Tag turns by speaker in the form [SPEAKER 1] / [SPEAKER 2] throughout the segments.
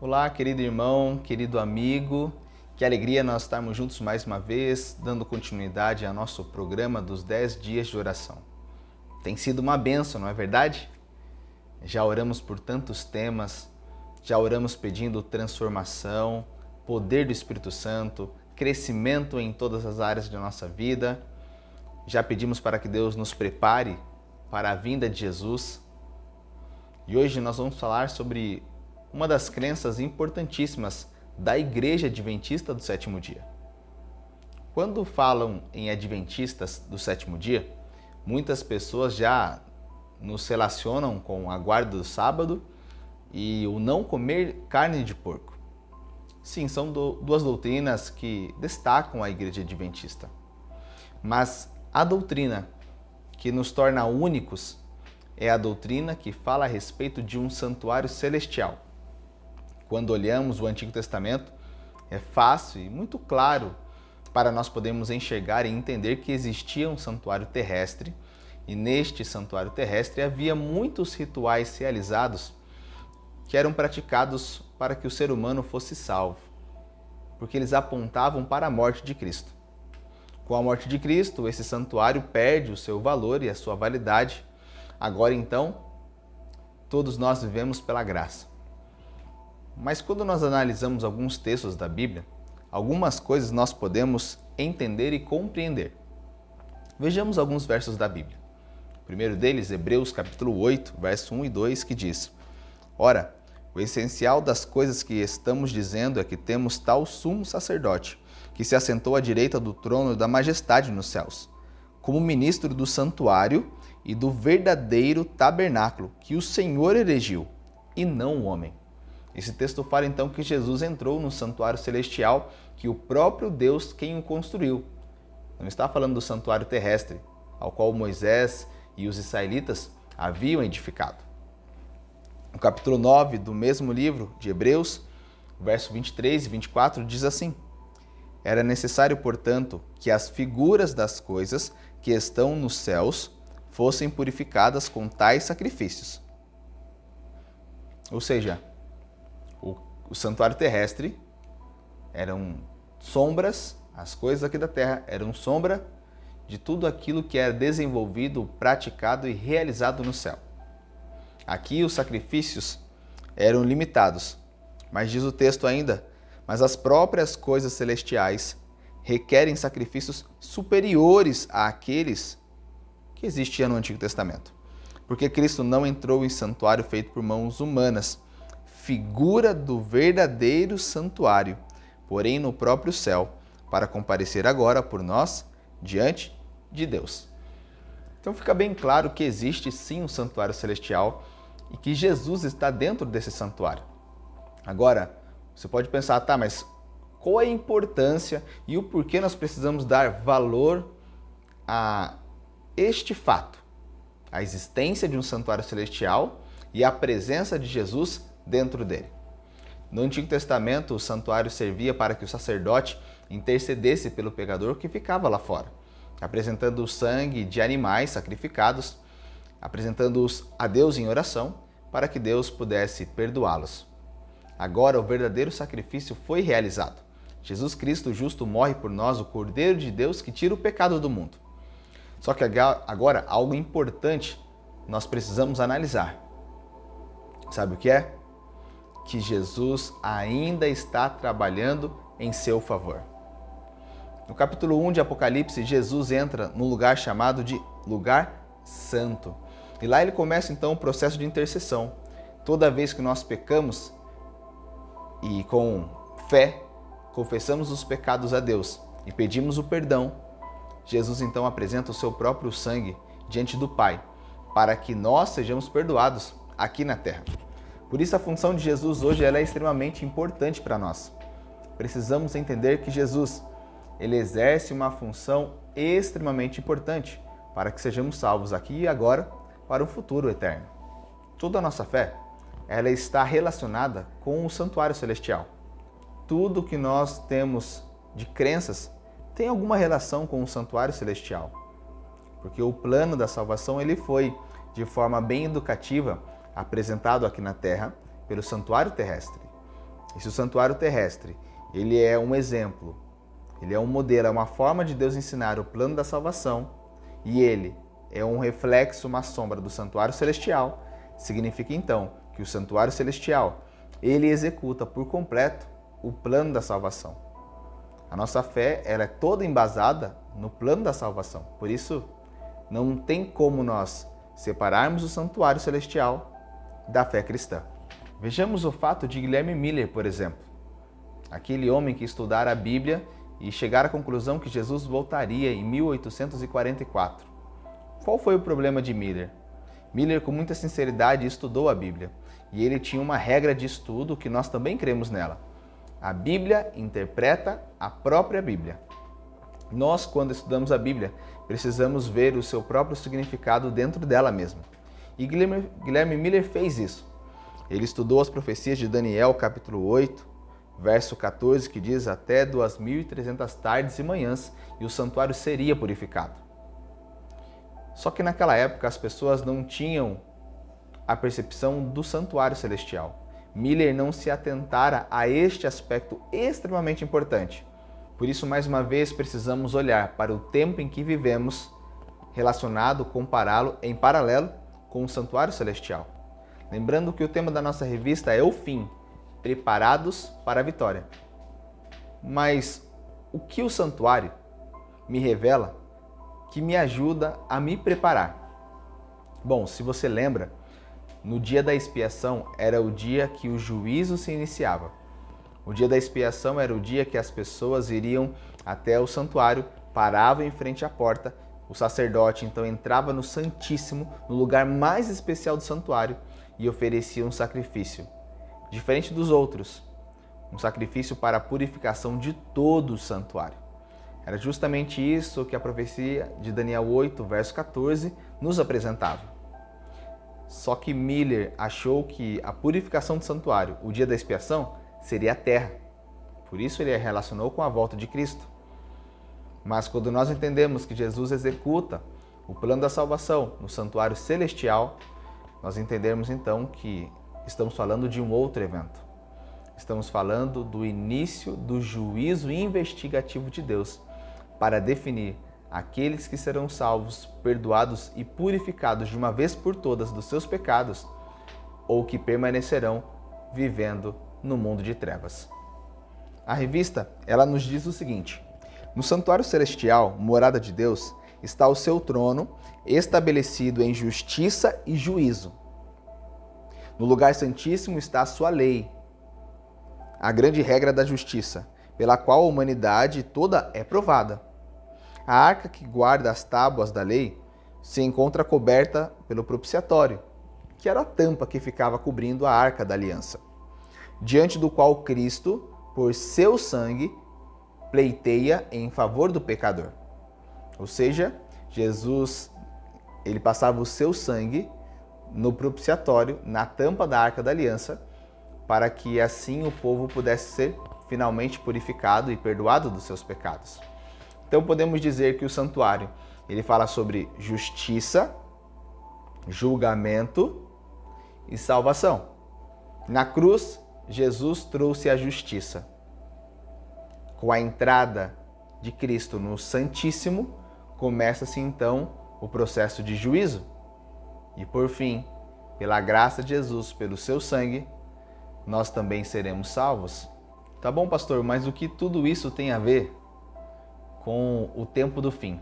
[SPEAKER 1] Olá, querido irmão, querido amigo, que alegria nós estarmos juntos mais uma vez, dando continuidade ao nosso programa dos 10 dias de oração. Tem sido uma bênção, não é verdade? Já oramos por tantos temas, já oramos pedindo transformação, poder do Espírito Santo, crescimento em todas as áreas de nossa vida. Já pedimos para que Deus nos prepare para a vinda de Jesus. E hoje nós vamos falar sobre uma das crenças importantíssimas da Igreja Adventista do Sétimo Dia. Quando falam em Adventistas do Sétimo Dia, muitas pessoas já nos relacionam com a guarda do sábado e o não comer carne de porco. Sim, são duas doutrinas que destacam a Igreja Adventista. Mas a doutrina que nos torna únicos é a doutrina que fala a respeito de um santuário celestial. Quando olhamos o Antigo Testamento, é fácil e muito claro para nós podermos enxergar e entender que existia um santuário terrestre, e neste santuário terrestre havia muitos rituais realizados que eram praticados para que o ser humano fosse salvo, porque eles apontavam para a morte de Cristo. Com a morte de Cristo, esse santuário perde o seu valor e a sua validade. Agora então, todos nós vivemos pela graça. Mas quando nós analisamos alguns textos da Bíblia, algumas coisas nós podemos entender e compreender. Vejamos alguns versos da Bíblia. O primeiro deles, Hebreus capítulo 8, verso 1 e 2, que diz: Ora, o essencial das coisas que estamos dizendo é que temos tal sumo sacerdote, que se assentou à direita do trono da majestade nos céus, como ministro do santuário e do verdadeiro tabernáculo que o Senhor erigiu, e não o homem. Esse texto fala então que Jesus entrou no santuário celestial, que o próprio Deus quem o construiu. Não está falando do santuário terrestre, ao qual Moisés e os israelitas haviam edificado. No capítulo 9 do mesmo livro de Hebreus, verso 23 e 24, diz assim: Era necessário, portanto, que as figuras das coisas que estão nos céus fossem purificadas com tais sacrifícios. Ou seja, o santuário terrestre eram sombras, as coisas aqui da terra eram sombra de tudo aquilo que era desenvolvido, praticado e realizado no céu. Aqui os sacrifícios eram limitados, mas diz o texto ainda, mas as próprias coisas celestiais requerem sacrifícios superiores àqueles que existiam no Antigo Testamento. Porque Cristo não entrou em santuário feito por mãos humanas, figura do verdadeiro santuário, porém no próprio céu, para comparecer agora por nós diante de Deus. Então fica bem claro que existe sim um santuário celestial e que Jesus está dentro desse santuário. Agora, você pode pensar, tá, mas qual é a importância e o porquê nós precisamos dar valor a este fato? A existência de um santuário celestial e a presença de Jesus dentro dele. No Antigo Testamento, o santuário servia para que o sacerdote intercedesse pelo pecador que ficava lá fora, apresentando o sangue de animais sacrificados, apresentando-os a Deus em oração, para que Deus pudesse perdoá-los. Agora o verdadeiro sacrifício foi realizado. Jesus Cristo, o justo, morre por nós, o Cordeiro de Deus que tira o pecado do mundo. Só que agora, algo importante nós precisamos analisar. Sabe o que é? Que Jesus ainda está trabalhando em seu favor. No capítulo 1 de Apocalipse, Jesus entra no lugar chamado de Lugar Santo. E lá ele começa então o processo de intercessão. Toda vez que nós pecamos e com fé confessamos os pecados a Deus e pedimos o perdão, Jesus então apresenta o seu próprio sangue diante do Pai, para que nós sejamos perdoados aqui na terra. Por isso a função de Jesus hoje ela é extremamente importante para nós. Precisamos entender que Jesus ele exerce uma função extremamente importante para que sejamos salvos aqui e agora para o futuro eterno. Toda a nossa fé ela está relacionada com o santuário celestial. Tudo que nós temos de crenças tem alguma relação com o santuário celestial. Porque o plano da salvação ele foi, de forma bem educativa, apresentado aqui na Terra pelo santuário terrestre. Esse santuário terrestre, ele é um exemplo, ele é um modelo, é uma forma de Deus ensinar o plano da salvação, e ele é um reflexo, uma sombra do santuário celestial. Significa então que o santuário celestial, ele executa por completo o plano da salvação. A nossa fé, ela é toda embasada no plano da salvação. Por isso, não tem como nós separarmos o santuário celestial da fé cristã. Vejamos o fato de Guilherme Miller, por exemplo. Aquele homem que estudara a Bíblia e chegara à conclusão que Jesus voltaria em 1844. Qual foi o problema de Miller? Miller, com muita sinceridade, estudou a Bíblia. E ele tinha uma regra de estudo que nós também cremos nela. A Bíblia interpreta a própria Bíblia. Nós, quando estudamos a Bíblia, precisamos ver o seu próprio significado dentro dela mesma. E Guilherme Miller fez isso. Ele estudou as profecias de Daniel, capítulo 8, verso 14, que diz: até 2.300 tardes e manhãs, e o santuário seria purificado. Só que naquela época as pessoas não tinham a percepção do santuário celestial. Miller não se atentara a este aspecto extremamente importante. Por isso, mais uma vez, precisamos olhar para o tempo em que vivemos, relacionado, compará-lo em paralelo com o santuário celestial. Lembrando que o tema da nossa revista é o fim, preparados para a vitória. Mas o que o santuário me revela que me ajuda a me preparar? Bom, se você lembra, no dia da expiação era o dia que o juízo se iniciava. O dia da expiação era o dia que as pessoas iriam até o santuário, paravam em frente à porta, o sacerdote então entrava no Santíssimo, no lugar mais especial do santuário, e oferecia um sacrifício, diferente dos outros, um sacrifício para a purificação de todo o santuário. Era justamente isso que a profecia de Daniel 8, verso 14, nos apresentava. Só que Miller achou que a purificação do santuário, o dia da expiação, seria a terra. Por isso ele a relacionou com a volta de Cristo. Mas quando nós entendemos que Jesus executa o plano da salvação no santuário celestial, nós entendemos então que estamos falando de um outro evento. Estamos falando do início do juízo investigativo de Deus para definir aqueles que serão salvos, perdoados e purificados de uma vez por todas dos seus pecados, ou que permanecerão vivendo no mundo de trevas. A revista, ela nos diz o seguinte: no santuário celestial, morada de Deus, está o seu trono, estabelecido em justiça e juízo. No lugar santíssimo está a sua lei, a grande regra da justiça, pela qual a humanidade toda é provada. A arca que guarda as tábuas da lei se encontra coberta pelo propiciatório, que era a tampa que ficava cobrindo a arca da aliança, diante do qual Cristo, por seu sangue, pleiteia em favor do pecador. Ou seja, Jesus, ele passava o seu sangue no propiciatório, na tampa da arca da aliança, para que assim o povo pudesse ser finalmente purificado e perdoado dos seus pecados. Então podemos dizer que o santuário, ele fala sobre justiça, julgamento e salvação. Na cruz, Jesus trouxe a justiça. Com a entrada de Cristo no Santíssimo, começa-se então o processo de juízo. E por fim, pela graça de Jesus, pelo seu sangue, nós também seremos salvos. Tá bom, pastor, mas o que tudo isso tem a ver com o tempo do fim?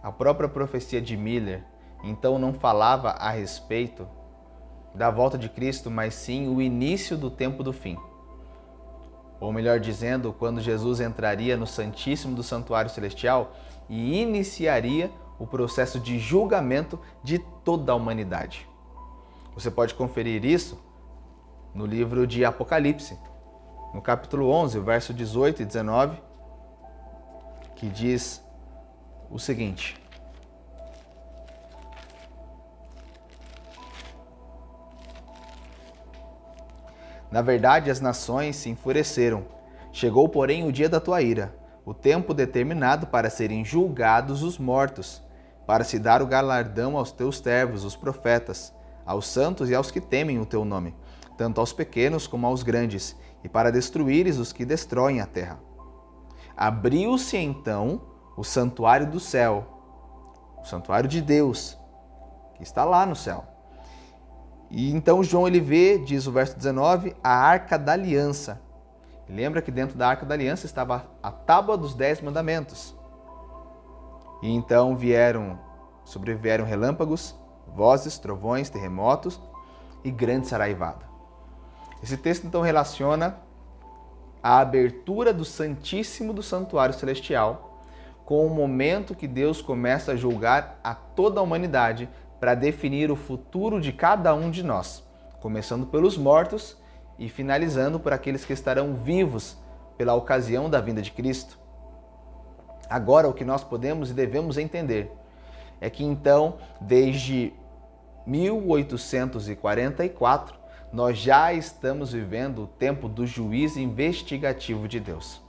[SPEAKER 1] A própria profecia de Miller, então, não falava a respeito da volta de Cristo, mas sim o início do tempo do fim. Ou melhor dizendo, quando Jesus entraria no Santíssimo do Santuário Celestial e iniciaria o processo de julgamento de toda a humanidade. Você pode conferir isso no livro de Apocalipse, no capítulo 11, o verso 18 e 19, que diz o seguinte: na verdade, as nações se enfureceram. Chegou, porém, o dia da tua ira, o tempo determinado para serem julgados os mortos, para se dar o galardão aos teus servos, os profetas, aos santos e aos que temem o teu nome, tanto aos pequenos como aos grandes, e para destruíres os que destroem a terra. Abriu-se então o santuário do céu, o santuário de Deus, que está lá no céu. E então João ele vê, diz o verso 19, a Arca da Aliança. E lembra que dentro da Arca da Aliança estava a tábua dos 10 mandamentos. E então sobrevieram relâmpagos, vozes, trovões, terremotos e grande saraivada. Esse texto então relaciona a abertura do Santíssimo do Santuário Celestial com o momento que Deus começa a julgar a toda a humanidade para definir o futuro de cada um de nós, começando pelos mortos e finalizando por aqueles que estarão vivos pela ocasião da vinda de Cristo. Agora, o que nós podemos e devemos entender é que então, desde 1844, nós já estamos vivendo o tempo do juízo investigativo de Deus.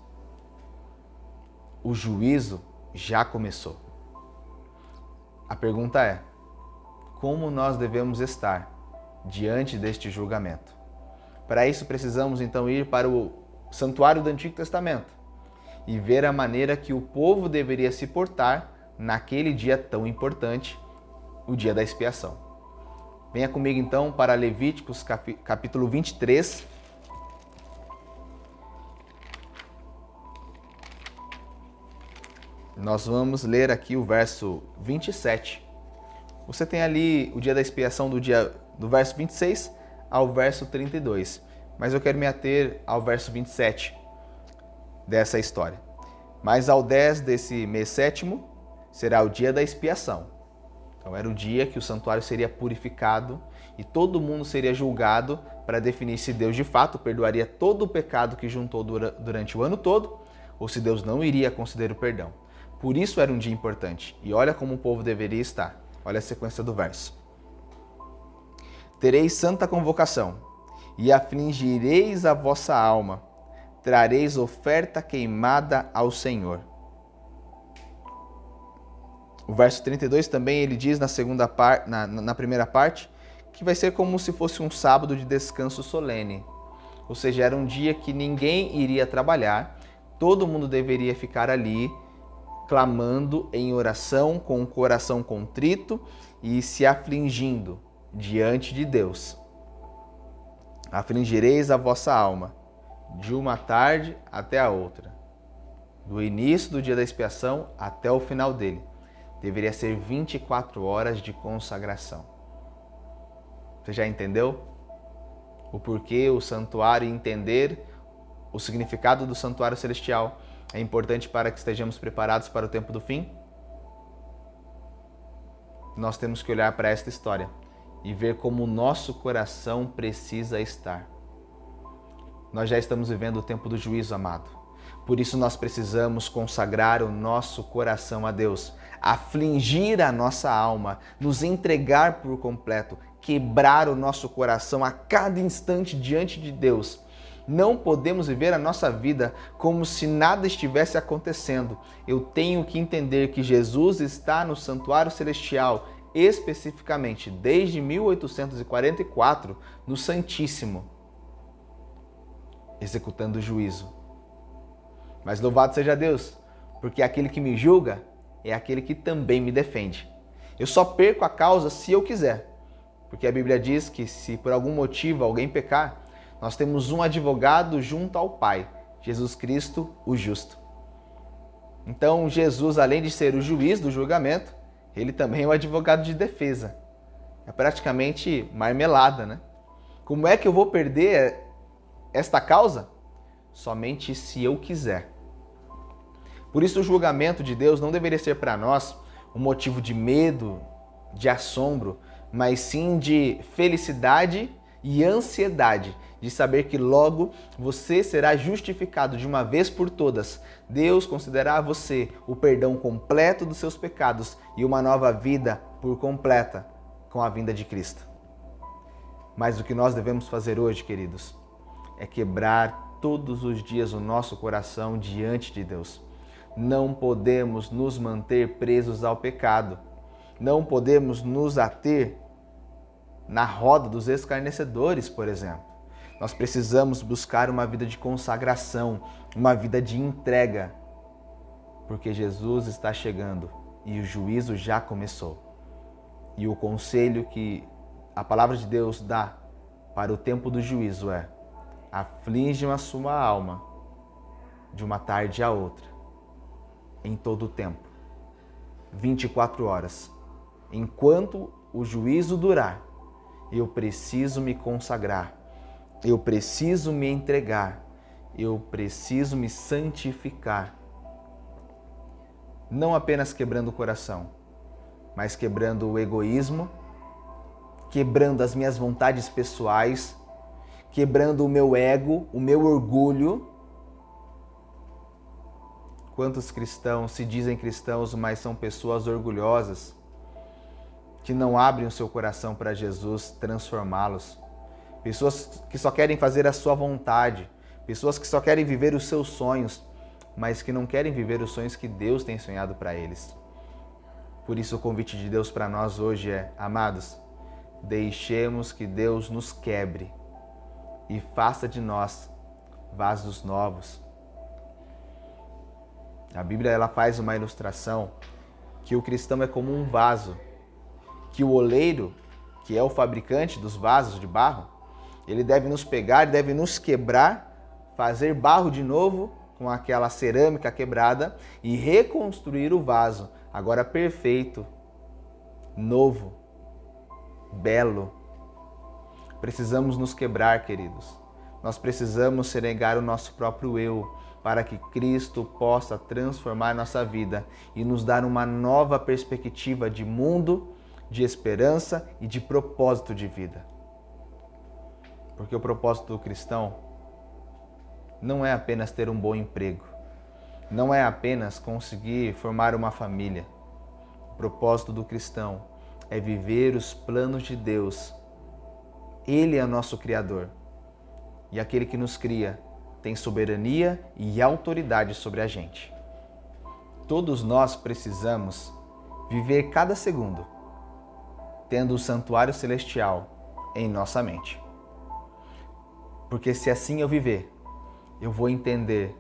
[SPEAKER 1] O juízo já começou. A pergunta é: como nós devemos estar diante deste julgamento? Para isso precisamos então ir para o santuário do Antigo Testamento e ver a maneira que o povo deveria se portar naquele dia tão importante, o dia da expiação. Venha comigo então para Levíticos capítulo 23. Nós vamos ler aqui o verso 27. Você tem ali o dia da expiação do verso 26 ao verso 32, mas eu quero me ater ao verso 27 dessa história. Mas ao 10 desse mês sétimo será o dia da expiação. Então era o dia que o santuário seria purificado e todo mundo seria julgado para definir se Deus de fato perdoaria todo o pecado que juntou durante o ano todo ou se Deus não iria conceder o perdão. Por isso era um dia importante. E olha como o povo deveria estar. Olha a sequência do verso. Tereis santa convocação e afligireis a vossa alma. Trareis oferta queimada ao Senhor. O verso 32 também ele diz na primeira parte que vai ser como se fosse um sábado de descanso solene. Ou seja, era um dia que ninguém iria trabalhar, todo mundo deveria ficar ali clamando em oração, com o coração contrito e se afligindo diante de Deus. Afligireis a vossa alma, de uma tarde até a outra, do início do dia da expiação até o final dele. Deveria ser 24 horas de consagração. Você já entendeu o porquê o santuário, entender o significado do santuário celestial é importante para que estejamos preparados para o tempo do fim? Nós temos que olhar para esta história e ver como o nosso coração precisa estar. Nós já estamos vivendo o tempo do juízo, amado. Por isso nós precisamos consagrar o nosso coração a Deus, afligir a nossa alma, nos entregar por completo, quebrar o nosso coração a cada instante diante de Deus. Não podemos viver a nossa vida como se nada estivesse acontecendo. Eu tenho que entender que Jesus está no santuário celestial, especificamente desde 1844, no Santíssimo, executando o juízo. Mas louvado seja Deus, porque aquele que me julga é aquele que também me defende. Eu só perco a causa se eu quiser, porque a Bíblia diz que se por algum motivo alguém pecar, nós temos um advogado junto ao Pai, Jesus Cristo, o justo. Então Jesus, além de ser o juiz do julgamento, ele também é o advogado de defesa. É praticamente marmelada, né? Como é que eu vou perder esta causa? Somente se eu quiser. Por isso o julgamento de Deus não deveria ser para nós um motivo de medo, de assombro, mas sim de felicidade e ansiedade de saber que logo você será justificado de uma vez por todas. Deus concederá a você o perdão completo dos seus pecados e uma nova vida por completa com a vinda de Cristo. Mas o que nós devemos fazer hoje, queridos, é quebrar todos os dias o nosso coração diante de Deus. Não podemos nos manter presos ao pecado. Não podemos nos ater na roda dos escarnecedores, por exemplo. Nós precisamos buscar uma vida de consagração, uma vida de entrega, porque Jesus está chegando e o juízo já começou. E o conselho que a palavra de Deus dá para o tempo do juízo é: afligem a sua alma de uma tarde a outra, em todo o tempo, 24 horas. Enquanto o juízo durar, eu preciso me consagrar, eu preciso me entregar, eu preciso me santificar. Não apenas quebrando o coração, mas quebrando o egoísmo, quebrando as minhas vontades pessoais, quebrando o meu ego, o meu orgulho. Quantos cristãos se dizem cristãos, mas são pessoas orgulhosas, que não abrem o seu coração para Jesus transformá-los. Pessoas que só querem fazer a sua vontade, pessoas que só querem viver os seus sonhos, mas que não querem viver os sonhos que Deus tem sonhado para eles. Por isso o convite de Deus para nós hoje é: amados, deixemos que Deus nos quebre e faça de nós vasos novos. A Bíblia ela faz uma ilustração que o cristão é como um vaso, que o oleiro, que é o fabricante dos vasos de barro, ele deve nos pegar, deve nos quebrar, fazer barro de novo com aquela cerâmica quebrada e reconstruir o vaso, agora perfeito, novo, belo. Precisamos nos quebrar, queridos. Nós precisamos renegar o nosso próprio eu, para que Cristo possa transformar nossa vida e nos dar uma nova perspectiva de mundo, de esperança e de propósito de vida. Porque o propósito do cristão não é apenas ter um bom emprego, não é apenas conseguir formar uma família. O propósito do cristão é viver os planos de Deus. Ele é nosso Criador e aquele que nos cria tem soberania e autoridade sobre a gente. Todos nós precisamos viver cada segundo tendo o santuário celestial em nossa mente. Porque se assim eu viver, eu vou entender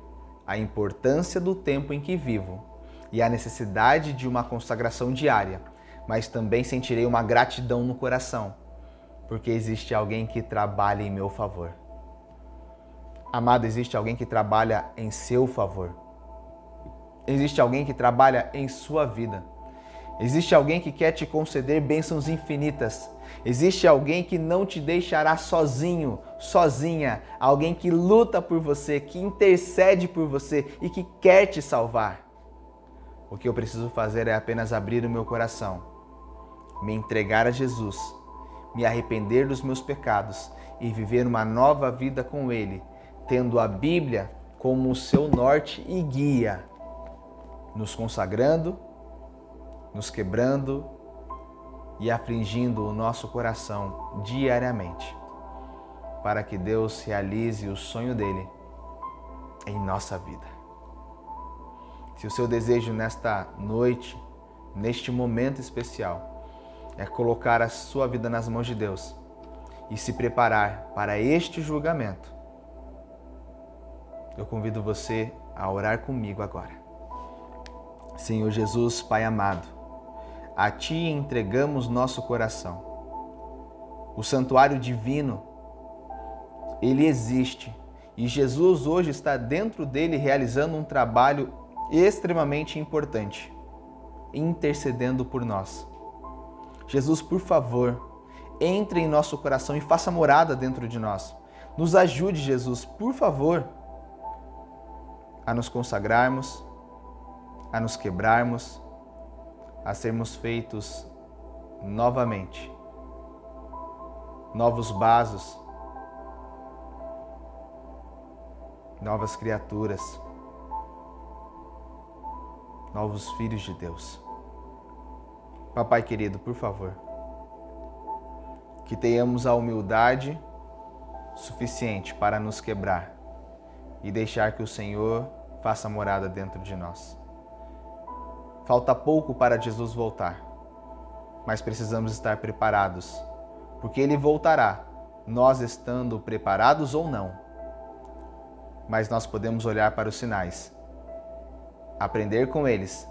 [SPEAKER 1] a importância do tempo em que vivo e a necessidade de uma consagração diária, mas também sentirei uma gratidão no coração, porque existe alguém que trabalha em meu favor. Amado, existe alguém que trabalha em seu favor. Existe alguém que trabalha em sua vida. Existe alguém que quer te conceder bênçãos infinitas. Existe alguém que não te deixará sozinho, sozinha. Alguém que luta por você, que intercede por você e que quer te salvar. O que eu preciso fazer é apenas abrir o meu coração, me entregar a Jesus, me arrepender dos meus pecados e viver uma nova vida com Ele, tendo a Bíblia como o seu norte e guia, nos consagrando, nos quebrando e afligindo o nosso coração diariamente, para que Deus realize o sonho dele em nossa vida. Se o seu desejo nesta noite, neste momento especial, é colocar a sua vida nas mãos de Deus e se preparar para este julgamento, eu convido você a orar comigo agora. Senhor Jesus, Pai amado, a Ti entregamos nosso coração. O santuário divino, ele existe e Jesus hoje está dentro dele realizando um trabalho extremamente importante, intercedendo por nós. Jesus, por favor, entre em nosso coração e faça morada dentro de nós. Nos ajude, Jesus, por favor, a nos consagrarmos, a nos quebrarmos, a sermos feitos novamente, novos vasos, novas criaturas, novos filhos de Deus. Papai querido, por favor, que tenhamos a humildade suficiente para nos quebrar e deixar que o Senhor faça morada dentro de nós. Falta pouco para Jesus voltar, mas precisamos estar preparados, porque Ele voltará nós estando preparados ou não. Mas nós podemos olhar para os sinais, aprender com eles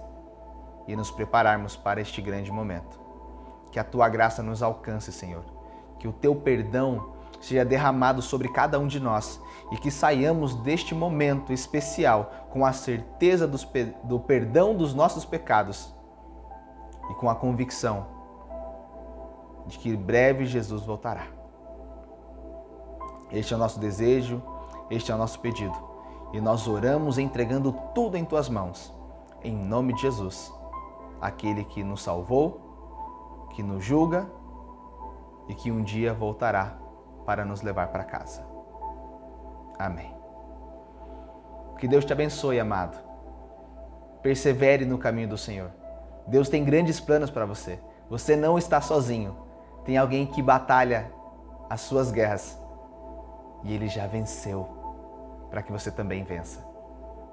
[SPEAKER 1] e nos prepararmos para este grande momento. Que a Tua graça nos alcance, Senhor. Que o Teu perdão seja derramado sobre cada um de nós e que saiamos deste momento especial com a certeza do perdão dos nossos pecados e com a convicção de que em breve Jesus voltará. Este é o nosso desejo, este é o nosso pedido. E nós oramos entregando tudo em Tuas mãos, em nome de Jesus, aquele que nos salvou, que nos julga e que um dia voltará para nos levar para casa. Amém. Que Deus te abençoe, amado. Persevere no caminho do Senhor. Deus tem grandes planos para você. Você não está sozinho. Tem alguém que batalha as suas guerras. E Ele já venceu, para que você também vença.